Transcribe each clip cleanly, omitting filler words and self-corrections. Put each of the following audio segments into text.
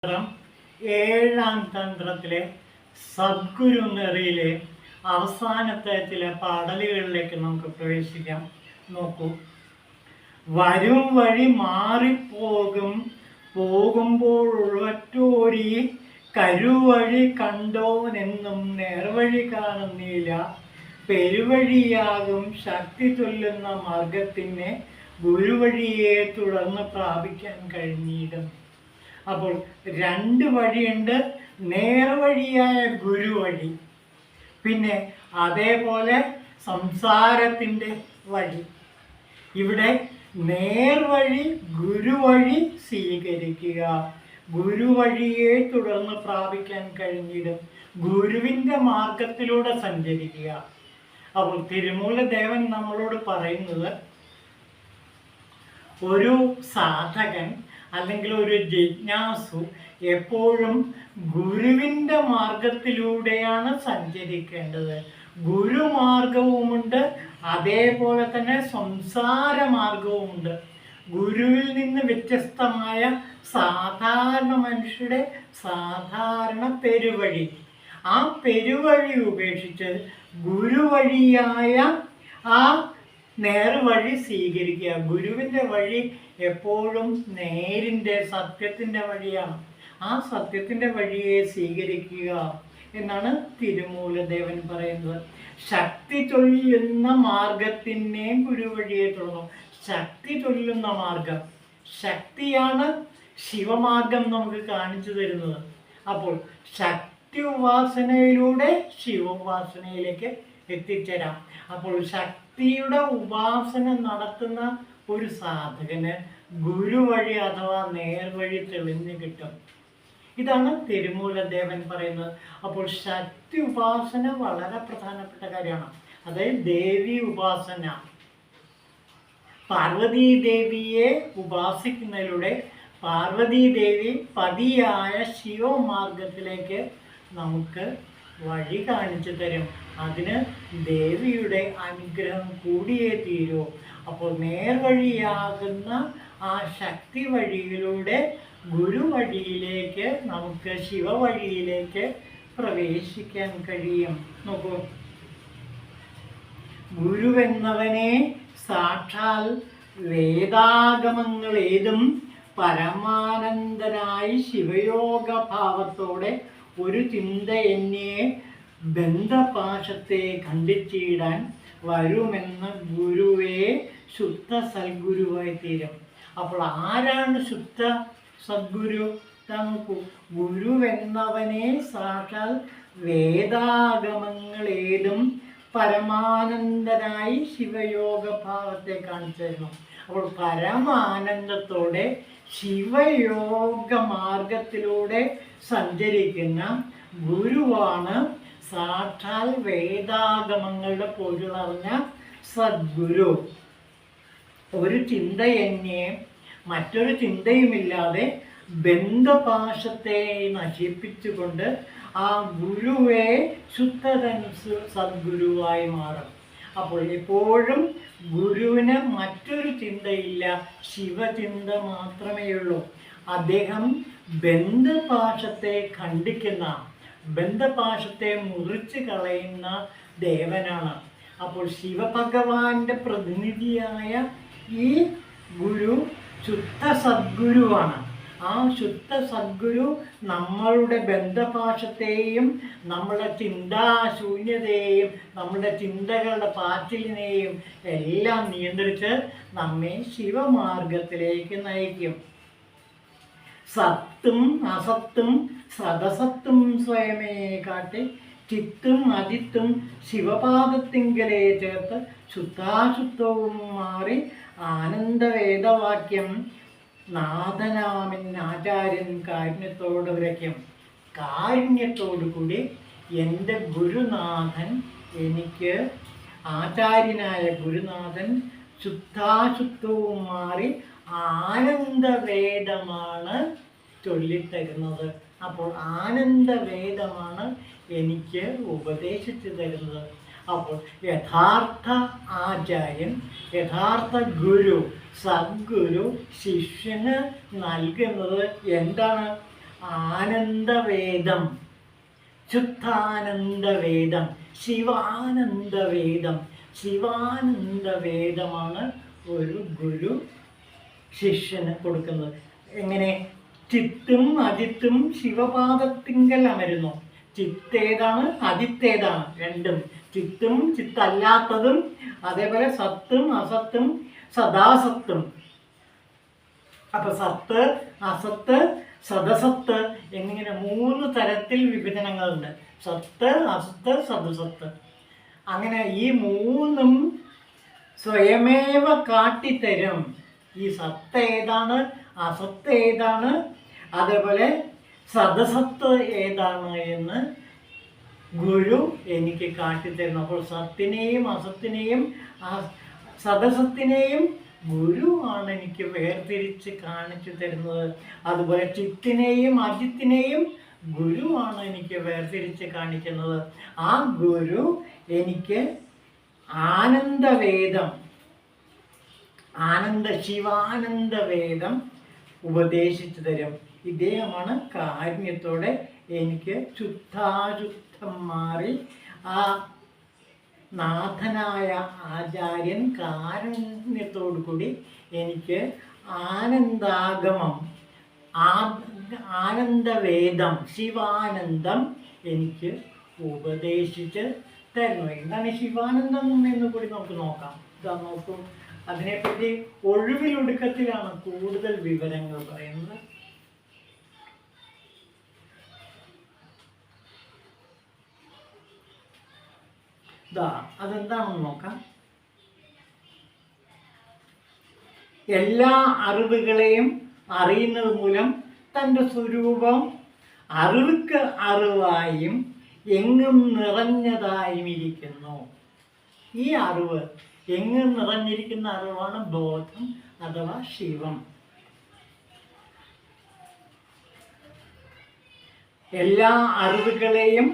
തന്ത്രം ഏഴാം തന്ത്രത്തിലെ സദ്ഗുരു നെറിയിലെ അവസാനത്തെ ചില പാടലുകളിലേക്ക് നമുക്ക് പ്രവേശിക്കാം. നോക്കൂ, വരും വഴി മാറിപ്പോകും, പോകുമ്പോൾ ഉൾവറ്റോരി കരുവഴി കണ്ടോനെന്നും നേർവഴി കാണുന്നില്ല, പെരുവഴിയാകും ശക്തി ചൊല്ലുന്ന മാർഗത്തിനെ ഗുരുവഴിയെ തുടർന്ന് പ്രാപിക്കാൻ കഴിഞ്ഞിടും. അപ്പോൾ രണ്ട് വഴിയുണ്ട്, നേർവഴിയായ ഗുരുവഴി, പിന്നെ അതേപോലെ സംസാരത്തിൻ്റെ വഴി. ഇവിടെ നേർവഴി ഗുരുവഴി സ്വീകരിക്കുക, ഗുരുവഴിയെ തുടർന്ന് പ്രാപിക്കാൻ കഴിഞ്ഞിടും, ഗുരുവിൻ്റെ മാർഗത്തിലൂടെ സഞ്ചരിക്കുക. അപ്പോൾ തിരുമൂലദേവൻ നമ്മളോട് പറയുന്നത്, ഒരു സാധകൻ അല്ലെങ്കിൽ ഒരു ജിജ്ഞാസു എപ്പോഴും ഗുരുവിൻ്റെ മാർഗത്തിലൂടെയാണ് സഞ്ചരിക്കേണ്ടത്. ഗുരുമാർഗവുമുണ്ട്, അതേപോലെ തന്നെ സംസാര മാർഗവുമുണ്ട്. ഗുരുവിൽ നിന്ന് വ്യത്യസ്തമായ സാധാരണ മനുഷ്യരുടെ സാധാരണ പെരുവഴി, ആ പെരുവഴി ഉപേക്ഷിച്ച് ഗുരുവഴിയായ ആ നേർവഴി സ്വീകരിക്കുക. ഗുരുവിൻ്റെ വഴി എപ്പോഴും നേരിൻ്റെ സത്യത്തിൻ്റെ വഴിയാണ്. ആ സത്യത്തിൻ്റെ വഴിയെ സ്വീകരിക്കുക എന്നാണ് തിരുമൂലദേവൻ പറയുന്നത്. ശക്തി ചൊല്ലുന്ന മാർഗത്തിനെ ഗുരുവഴിയെ തുടർന്നു. ശക്തി ചൊല്ലുന്ന മാർഗം, ശക്തിയാണ് ശിവമാർഗം നമുക്ക് കാണിച്ചു തരുന്നത്. അപ്പോൾ ശക്തി ഉപാസനയിലൂടെ ശിവോപാസനയിലേക്ക് എത്തിച്ചേരാം. അപ്പോൾ ശക്തിയുടെ ഉപാസന നടത്തുന്ന ഒരു സാധകന് ഗുരുവഴി അഥവാ നേർവഴി തെളിഞ്ഞു കിട്ടും. ഇതാണ് തിരുമൂലദേവൻ പറയുന്നത്. അപ്പോൾ ശക്തി ഉപാസന വളരെ പ്രധാനപ്പെട്ട കാര്യമാണ്. അതായത് ദേവി ഉപാസന, പാർവതീ ദേവിയെ ഉപാസിക്കുന്നതിലൂടെ പാർവതീ ദേവി പതിയായ ശിവമാർഗത്തിലേക്ക് നമുക്ക് വഴി കാണിച്ചു തരും. അതിന് ദേവിയുടെ അനുഗ്രഹം കൂടിയേ തീരൂ. അപ്പോൾ നേർവഴിയാകുന്ന ആ ശക്തി വഴിയിലൂടെ ഗുരുവഴിയിലേക്ക് നമുക്ക് ശിവവഴിയിലേക്ക് പ്രവേശിക്കാൻ കഴിയും. നോക്കൂ, ഗുരുവെന്നവനെ സാക്ഷാൽ വേദാഗമങ്ങൾ ഏതും പരമാനന്ദനായി ശിവയോഗ ഭാവത്തോടെ ഒരു ചിന്ത എന്നെ ബന്ധപാശത്തെ ഖണ്ഡിച്ചിടാൻ വരുമെന്ന ഗുരുവേ ശുദ്ധ സദ്ഗുരുവായി തീരും. അപ്പോൾ ആരാണ് ശുദ്ധ സദ്ഗുരു? നമുക്ക് ഗുരുവെന്നവനെ സാക്ഷാൽ വേദാഗമങ്ങൾ ഏതും പരമാനന്ദനായി ശിവയോഗ ഭാവത്തെ കാണിച്ചു തരുന്നു. അപ്പോൾ പരമാനന്ദത്തോടെ ശിവയോഗ മാർഗത്തിലൂടെ സഞ്ചരിക്കുന്ന ഗുരുവാണ് സാക്ഷാൽ വേദാഗമങ്ങളുടെ പൊരുളറിഞ്ഞ സദ്ഗുരു. ഒരു ചിന്ത എന്നെ മറ്റൊരു ചിന്തയുമില്ലാതെ ബന്ധപാശത്തെ നശിപ്പിച്ചുകൊണ്ട് ആ ഗുരുവെ ശുദ്ധതൻ സദ്ഗുരുവായി മാറും. അപ്പോൾ എപ്പോഴും ഗുരുവിന് മറ്റൊരു ചിന്തയില്ല, ശിവചിന്ത മാത്രമേ ഉള്ളൂ. അദ്ദേഹം ബന്ധപാശത്തെ ഖണ്ഡിക്കുന്ന, ബന്ധപാശത്തെ മുറിച്ച് കളയുന്ന ദേവനാണ്. അപ്പോൾ ശിവഭഗവാന്റെ പ്രതിനിധിയായ ഈ ഗുരു ശുദ്ധ സദ്ഗുരുവാണ്. ആ ശുദ്ധ സദ്ഗുരു നമ്മളുടെ ബന്ധപാശത്തെയും നമ്മുടെ ചിന്താശൂന്യതയെയും നമ്മുടെ ചിന്തകളുടെ പാച്ചിലിനെയും എല്ലാം നിയന്ത്രിച്ച് നമ്മെ ശിവമാർഗത്തിലേക്ക് നയിക്കും. സത്തും അസത്തും സദസത്തും സ്വയമേ കാട്ടി ചിത്തും അജിത്തും ശിവപാദത്തിങ്കലെ ചേർത്ത് ശുദ്ധാശുദ്ധവും മാറി ആനന്ദവേദവാക്യം നാഥനാമൻ ആചാര്യൻ കാരുണ്യത്തോട് ഉരയ്ക്കും. കാരുണ്യത്തോടു കൂടി എൻ്റെ ഗുരുനാഥൻ, എനിക്ക് ആചാര്യനായ ഗുരുനാഥൻ ശുദ്ധാശുദ്ധവും മാറി ആനന്ദവേദമാണ് ചൊല്ലിത്തരുന്നത്. അപ്പോൾ ആനന്ദവേദമാണ് എനിക്ക് ഉപദേശിച്ചു തരുന്നത്. അപ്പോൾ യഥാർത്ഥ ആചാര്യൻ, യഥാർത്ഥ ഗുരു, സദ്ഗുരു ശിഷ്യന് നൽകുന്നത് എന്താണ്? ആനന്ദവേദം, ശുദ്ധാനന്ദവേദം, ശിവാനന്ദവേദം. ശിവാനന്ദവേദമാണ് ഒരു ഗുരു ശിഷ്യന് കൊടുക്കുന്നത്. എങ്ങനെ? ചിത്തും അജിത്തും ശിവപാദത്തിങ്കൽ അമരുന്നു. ചിത്തേതാണ് അജിത്തേതാണ്? രണ്ടും. ചിത്തും ചിത്തല്ലാത്തതും, അതേപോലെ സത്തും അസത്തും സദാസത്തും. അപ്പൊ സത്ത്, അസത്ത്, സദസത്ത് എന്നിങ്ങനെ 3 തരത്തിൽ വിഭജനങ്ങളുണ്ട്. സത്ത്, അസത്ത്, സദസത്ത്. അങ്ങനെ ഈ 3ഉം സ്വയമേവ കാട്ടിത്തരും. ഈ സത്ത് ഏതാണ്, അസത്ത് ഏതാണ്, അതേപോലെ സദസത്ത് ഏതാണ് എന്ന് ഗുരു എനിക്ക് കാട്ടിത്തരുന്നു. അപ്പോൾ സത്തിനെയും അസത്തിനെയും സദസത്തിനെയും ഗുരു ആണ് എനിക്ക് വേർതിരിച്ച് കാണിച്ചു തരുന്നത്. അതുപോലെ ചിത്തിനെയും അജിത്തിനെയും ഗുരു ആണ് എനിക്ക് വേർതിരിച്ച് കാണിക്കുന്നത്. ആ ഗുരു എനിക്ക് ആനന്ദവേദം, ശിവാനന്ദവേദം ഉപദേശിച്ചു തരും. ഇദ്ദേഹമാണ് കാരുണ്യത്തോടെ എനിക്ക് ശുദ്ധാശുദ്ധം മാറി ആ നാഥനായ ആചാര്യൻ കാരുണ്യത്തോടു കൂടി എനിക്ക് ആനന്ദാഗമം, ആനന്ദവേദം, ശിവാനന്ദം എനിക്ക് ഉപദേശിച്ച് തരുന്നു. എന്താണ് ശിവാനന്ദം എന്ന് കൂടി നമുക്ക് നോക്കാം. ഇതാ നോക്കൂ, അതിനെപ്പറ്റി ഒഴിവിലൊടുക്കത്തിലാണ് കൂടുതൽ വിവരങ്ങൾ പറയുന്നത്. അതെന്താണെന്ന് നോക്കാം. എല്ലാ അറിവുകളെയും അറിയുന്നത് മൂലം തൻ്റെ സ്വരൂപം അറിവുക്ക് അറിവായും എങ്ങും നിറഞ്ഞതായും ഇരിക്കുന്നു. ഈ അറിവ് എങ്ങും നിറഞ്ഞിരിക്കുന്ന അറിവാണ് ബോധം അഥവാ ശിവം. എല്ലാ അറിവുകളെയും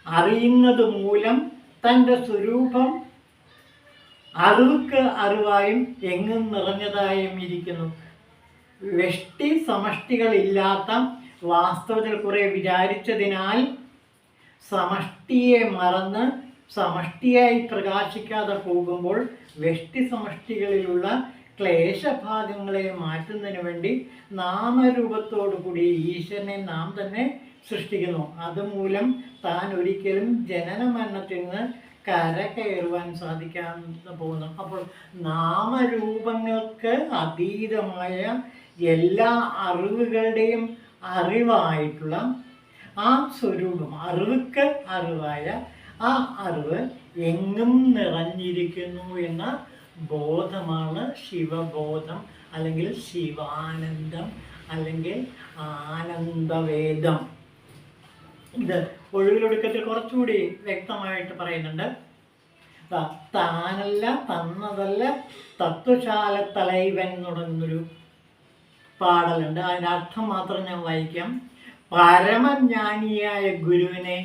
അറിയുന്നത് മൂലം തൻ്റെ സ്വരൂപം അറിവുക്ക് അറിവായും എങ്ങും നിറഞ്ഞതായും ഇരിക്കുന്നു. വ്യഷ്ടി സമഷ്ടികളില്ലാത്ത വാസ്തവത്തിൽ കുറെ വിചാരിച്ചതിനാൽ സമഷ്ടിയെ മറന്ന് സമഷ്ടിയായി പ്രകാശിക്കാതെ പോകുമ്പോൾ വ്യഷ്ടി സമഷ്ടികളിലുള്ള ക്ലേശഭാഗങ്ങളെ മാറ്റുന്നതിന് വേണ്ടി നാമരൂപത്തോടു കൂടി ഈശ്വരനെ നാം തന്നെ സൃഷ്ടിക്കുന്നു. അതുമൂലം താൻ ഒരിക്കലും ജനന മരണത്തിൽ നിന്ന് കരകയറുവാൻ സാധിക്കാതെ പോകുന്നു. അപ്പോൾ നാമരൂപങ്ങൾക്ക് അതീതമായ എല്ലാ അറിവുകളുടെയും അറിവായിട്ടുള്ള ആ സ്വരൂപം, അറിവുക്ക് അറിവായ ആ അറിവ് എങ്ങും നിറഞ്ഞിരിക്കുന്നു എന്ന ബോധമാണ് ശിവബോധം, അല്ലെങ്കിൽ ശിവാനന്ദം, അല്ലെങ്കിൽ ആനന്ദവേദം. ഇത് ഒഴിവിലൊടുക്കത്തിൽ കുറച്ചുകൂടി വ്യക്തമായിട്ട് പറയുന്നുണ്ട്. താനല്ല തന്നതല്ല തത്വശാല തലൈവൻ എന്ന് തുടങ്ങുന്നൊരു പാടലുണ്ട്. അതിനർത്ഥം മാത്രം ഞാൻ വായിക്കാം. പരമജ്ഞാനിയായ ഗുരുവിനെ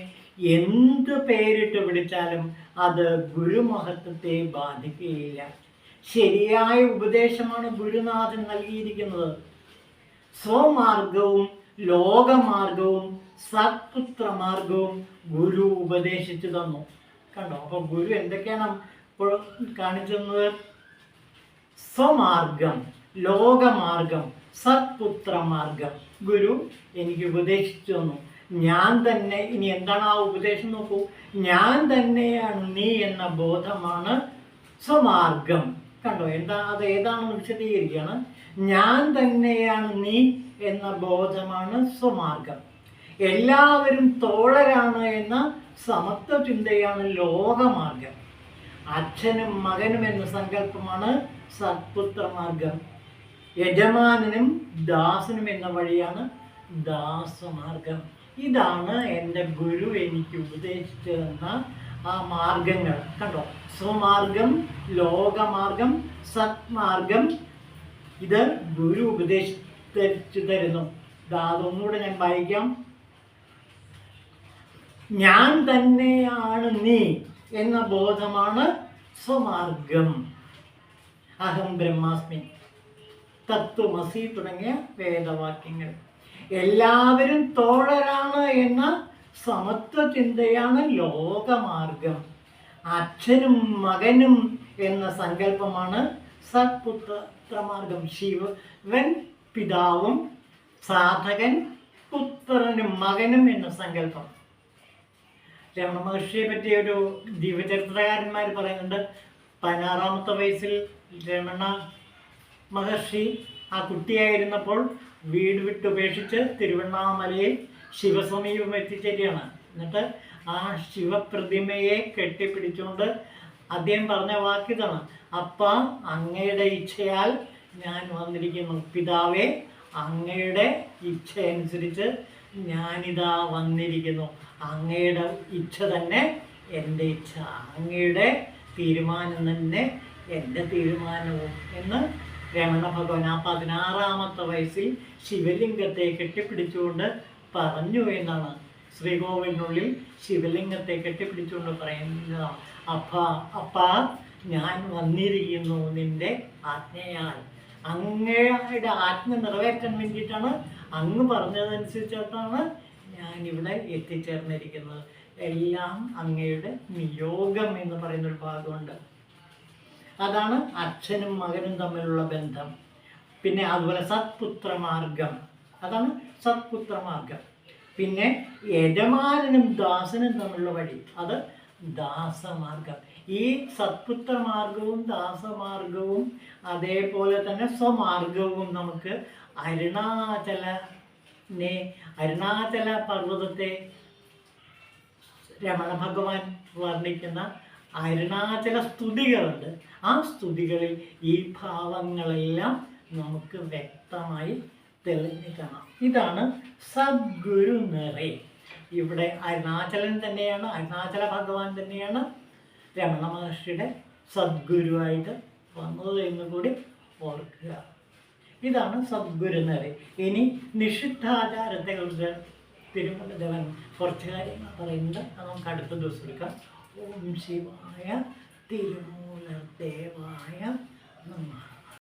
എന്ത് പേരിട്ട് വിളിച്ചാലും അത് ഗുരുമഹത്വത്തെ ബാധിക്കുകയില്ല. ശരിയായ ഉപദേശമാണ് ഗുരുനാഥൻ നൽകിയിരിക്കുന്നത്. സ്വമാർഗവും ലോകമാർഗവും സത്പുത്രമാർഗവും ഗുരു ഉപദേശിച്ചു തന്നു. കണ്ടോ? അപ്പോൾ ഗുരു എന്തൊക്കെയാണ് ഇപ്പോൾ കാണിച്ചു തന്നത്? സ്വമാർഗം, ലോകമാർഗം, സത്പുത്രമാർഗം ഗുരു എനിക്ക് ഉപദേശിച്ചു തന്നു. ഞാൻ തന്നെ, ഇനി എന്താണ് ആ ഉപദേശം നോക്കൂ, ഞാൻ തന്നെയാണ് നീ എന്ന ബോധമാണ് സ്വമാർഗം. കണ്ടോ? അത് ഏതാണെന്ന് വിശദീകരിക്കുകയാണ്. ഞാൻ തന്നെയാണ് നീ എന്ന ബോധമാണ് സ്വമാർഗം. എല്ലാവരും തോഴരാണ് എന്ന സമത്വ ചിന്തയാണ് ലോകമാർഗം. അച്ഛനും മകനും എന്ന സങ്കല്പമാണ് സത്പുത്രമാർഗം. യജമാനനും ദാസനും എന്ന വഴിയാണ് ദാസമാർഗം. ഇതാണ് എൻ്റെ ഗുരു എനിക്ക് ഉപദേശിച്ചു തന്ന ആ മാർഗങ്ങൾ. കണ്ടോ? സ്വമാർഗം, ലോകമാർഗം, സത്മാർഗം. ഇത് ഗുരു ഉപദേശിച്ചു തരുന്നു. അതൊന്നുകൂടെ ഞാൻ വായിക്കാം. ഞാൻ തന്നെയാണ് നീ എന്ന ബോധമാണ് സ്വമാർഗം. അഹം ബ്രഹ്മാസ്മി, തത്വമസി തുടങ്ങിയ വേദവാക്യങ്ങൾ. എല്ലാവരും തോഴരാണ് എന്ന സമത്വ ചിന്തയാണ് ലോകമാർഗം. അച്ഛനും മകനും എന്ന സങ്കല്പമാണ് സത്പുത്രമാർഗം. ശിവൻ പിതാവും സാധകൻ പുത്രനും മകനും എന്ന സങ്കല്പം. രമണ മഹർഷിയെ പറ്റി ഒരു ജീവചരിത്രകാരന്മാർ പറയുന്നുണ്ട്. 16-ാമത്തെ വയസ്സിൽ രമണ മഹർഷി ആ കുട്ടിയായിരുന്നപ്പോൾ വീട് വിട്ടുപേക്ഷിച്ച് തിരുവണ്ണാമലയിൽ ശിവസമീപം എത്തിച്ചേരുകയാണ്. എന്നിട്ട് ആ ശിവപ്രതിമയെ കെട്ടിപ്പിടിച്ചുകൊണ്ട് അദ്ദേഹം പറഞ്ഞ വാക്കിതാണ്: അപ്പ, അങ്ങയുടെ ഇച്ഛയാൽ ഞാൻ വന്നിരിക്കുന്നു. പിതാവേ, അങ്ങയുടെ ഇച്ഛ അനുസരിച്ച് ഞാനിതാ വന്നിരിക്കുന്നു. അങ്ങയുടെ ഇച്ഛ തന്നെ എൻ്റെ ഇച്ഛ, അങ്ങയുടെ തീരുമാനം തന്നെ എൻ്റെ തീരുമാനവും എന്ന് രമണ ഭഗവാൻ ആ 16-ാമത്തെ വയസ്സിൽ ശിവലിംഗത്തെ കെട്ടിപ്പിടിച്ചുകൊണ്ട് പറഞ്ഞു എന്നാണ്. ശ്രീകോവിലിനുള്ളിൽ ശിവലിംഗത്തെ കെട്ടിപ്പിടിച്ചുകൊണ്ട് പറയുന്നതാണ്: അപ്പ, ഞാൻ വന്നിരിക്കുന്നു നിന്റെ ആജ്ഞയാൽ. അങ്ങയുടെ ആജ്ഞ നിറവേറ്റാൻ വേണ്ടിയിട്ടാണ്, അങ്ങ് പറഞ്ഞതനുസരിച്ചിട്ടാണ് ഞാനിവിടെ എത്തിച്ചേർന്നിരിക്കുന്നത്. എല്ലാം അങ്ങയുടെ നിയോഗം എന്ന് പറയുന്നൊരു ഭാഗമുണ്ട്. അതാണ് അച്ഛനും മകനും തമ്മിലുള്ള ബന്ധം. പിന്നെ അതുപോലെ സത്പുത്രമാർഗം, അതാണ് സത്പുത്രമാർഗം. പിന്നെ യജമാനനും ദാസനും തമ്മിലുള്ള വഴി, അത് ദാസമാർഗം. ഈ സത്പുത്രമാർഗവും ദാസമാർഗവും അതേപോലെ തന്നെ സ്വമാർഗവും നമുക്ക് അരുണാചല പർവ്വതത്തെ രമണ ഭഗവാൻ വർണ്ണിക്കുന്ന അരുണാചല സ്തുതികളുണ്ട്. ആ സ്തുതികളിൽ ഈ ഭാവങ്ങളെല്ലാം നമുക്ക് വ്യക്തമായി തെളിഞ്ഞു കാണാം. ഇതാണ് സദ്ഗുരു നിറേ. ഇവിടെ അരുണാചലൻ തന്നെയാണ്, അരുണാചല ഭഗവാൻ തന്നെയാണ് രമണ മഹർഷിയുടെ സദ്ഗുരുവായിട്ട് വന്നത് എന്ന് കൂടി ഓർക്കുക. ഇതാണ് സദ്ഗുരു നിറേ. ഇനി നിഷിദ്ധാചാരത്തെ കുറിച്ച് തിരുമലദേവൻ കുറച്ച് കാര്യങ്ങൾ പറയുന്നുണ്ട്. അത് നമുക്ക് അടുത്ത ദിവസം എടുക്കാം. ഓം ശിവായ തിരുമൂലദേവായ നമഃ.